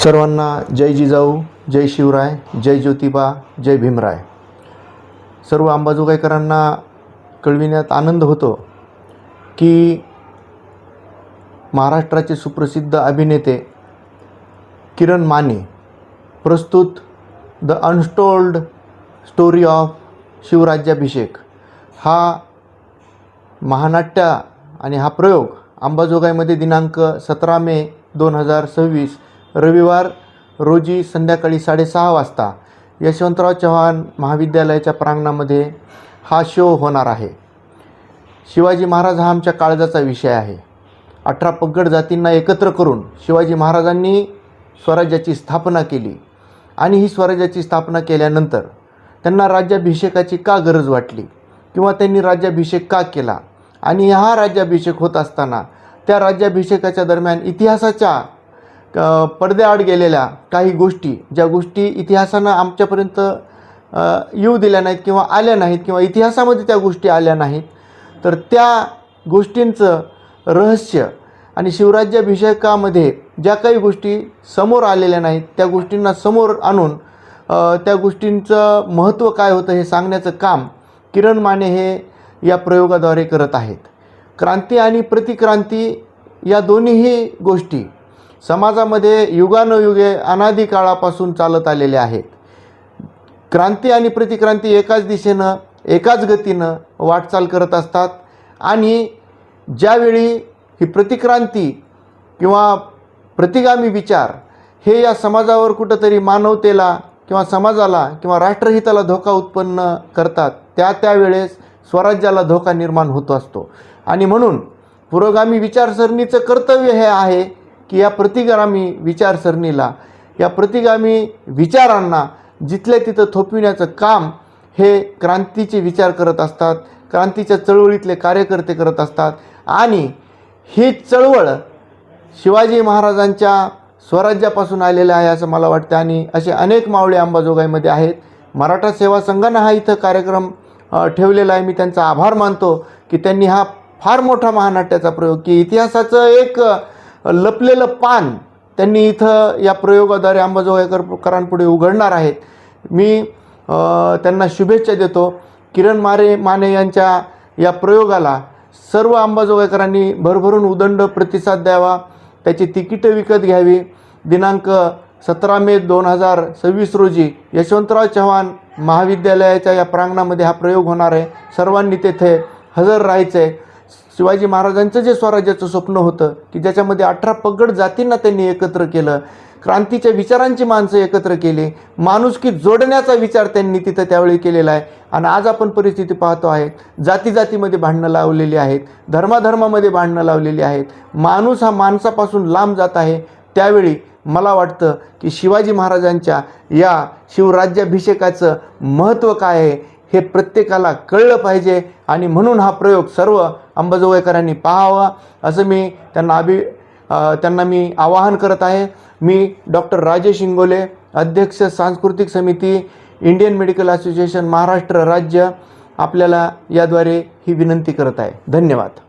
सर्वांना जय जिजाऊ, जय शिवराय, जय ज्योतिबा, जय भीमराय। सर्व अंबाजोगाईकरांना कळविण्यात आनंद होतो की महाराष्ट्राचे सुप्रसिद्ध अभिनेते किरण माने प्रस्तुत द अनटोल्ड स्टोरी ऑफ शिवराज्याभिषेक हा महानाट्य आणि हा प्रयोग अंबाजोगाईमध्ये दिनांक 17 मे 2026 रविवार रोजी संध्याकाळी 6:30 वाजता यशवंतराव चव्हाण महाविद्यालयाच्या प्रांगणामध्ये हा शो होणार आहे। शिवाजी महाराज हा आमच्या काळजाचा विषय आहे। 18 पगड जातींना एकत्र करून शिवाजी महाराजांनी स्वराज्याची स्थापना केली आणि ही स्वराज्याची स्थापना केल्यानंतर त्यांना राज्याभिषेकाची का गरज वाटली किंवा त्यांनी राज्याभिषेक का केला आणि हा राज्याभिषेक होत असताना त्या राज्याभिषेकाच्या दरम्यान इतिहासाच्या पडद्याआड गेलेल्या काही गोष्टी, ज्या गोष्टी इतिहासानं आमच्यापर्यंत येऊ दिल्या नाहीत किंवा आल्या नाहीत किंवा इतिहासामध्ये त्या गोष्टी आल्या नाहीत, तर त्या गोष्टींचं रहस्य आणि शिवराज्याभिषेकामध्ये ज्या काही गोष्टी समोर आलेल्या नाहीत त्या गोष्टींना समोर आणून त्या गोष्टींचं महत्त्व काय होतं हे सांगण्याचं काम किरण माने हे या प्रयोगाद्वारे करत आहेत। क्रांती आणि प्रतिक्रांती या दोन्हीही गोष्टी समाजामध्ये युगानुयुगे अनादी काळापासून चालत आलेल्या आहेत। क्रांती आणि प्रतिक्रांती एकाच दिशेनं एकाच गतीनं वाटचाल करत असतात आणि ज्यावेळी ही प्रतिक्रांती किंवा प्रतिगामी विचार हे या समाजावर कुठंतरी मानवतेला किंवा समाजाला किंवा राष्ट्रहिताला धोका उत्पन्न करतात, त्यावेळेस स्वराज्याला धोका निर्माण होत असतो। आणि म्हणून पुरोगामी विचारसरणीचं कर्तव्य हे आहे की या प्रतिगामी विचारसरणीला, या प्रतिगामी विचारांना जिथल्या तिथं थोपविण्याचं काम हे क्रांतीचे विचार करत असतात, क्रांतीच्या चळवळीतले कार्यकर्ते करत असतात। आणि ही चळवळ शिवाजी महाराजांच्या स्वराज्यापासून आलेलं आहे असं मला वाटतं आणि असे अनेक मावळे अंबाजोगाईमध्ये आहेत। मराठा सेवा संघानं हा इथं कार्यक्रम ठेवलेला आहे। मी त्यांचा आभार मानतो की त्यांनी हा फार मोठा महानाट्याचा प्रयोग की इतिहासाचं एक लपलेलं पान त्यांनी इथं या प्रयोगाद्वारे अंबाजोगाईकरांपुढे उघडणार आहेत। मी त्यांना शुभेच्छा देतो। किरण माने यांच्या या प्रयोगाला सर्व अंबाजोगाईकरांनी भरभरून उदंड प्रतिसाद द्यावा, त्याची तिकीटं विकत घ्यावी। दिनांक 17 मे 2026 रोजी यशवंतराव चव्हाण महाविद्यालयाच्या या प्रांगणामध्ये हा प्रयोग होणार आहे। सर्वांनी तेथे हजर राहायचं आहे। शिवाजी महाराजांचं जे स्वराज्याचं स्वप्न होतं की ज्याच्यामध्ये 18 पगड जातींना त्यांनी एकत्र केलं, क्रांतीच्या विचारांची माणसं एकत्र केली, माणुसकी जोडण्याचा विचार त्यांनी तिथं त्यावेळी केलेला आहे। आणि आज आपण परिस्थिती पाहतो आहे, जातीमध्ये भांडणं लावलेली आहेत, धर्मामध्ये भांडणं लावलेली आहेत, माणूस हा माणसापासून लांब जात आहे। त्यावेळी मला वाटतं की शिवाजी महाराजांच्या या शिवराज्याभिषेकाचं महत्त्व काय आहे हे प्रत्येकाला कळलं पाहिजे आणि म्हणून हा प्रयोग सर्व अंबाजोगाईकरांनी पाहावा असं मी त्यांना मी आवाहन करत आहे। मी डॉक्टर राजेश इंगोले, अध्यक्ष सांस्कृतिक समिती इंडियन मेडिकल असोसिएशन महाराष्ट्र राज्य, आपल्याला याद्वारे ही विनंती करत आहे। धन्यवाद।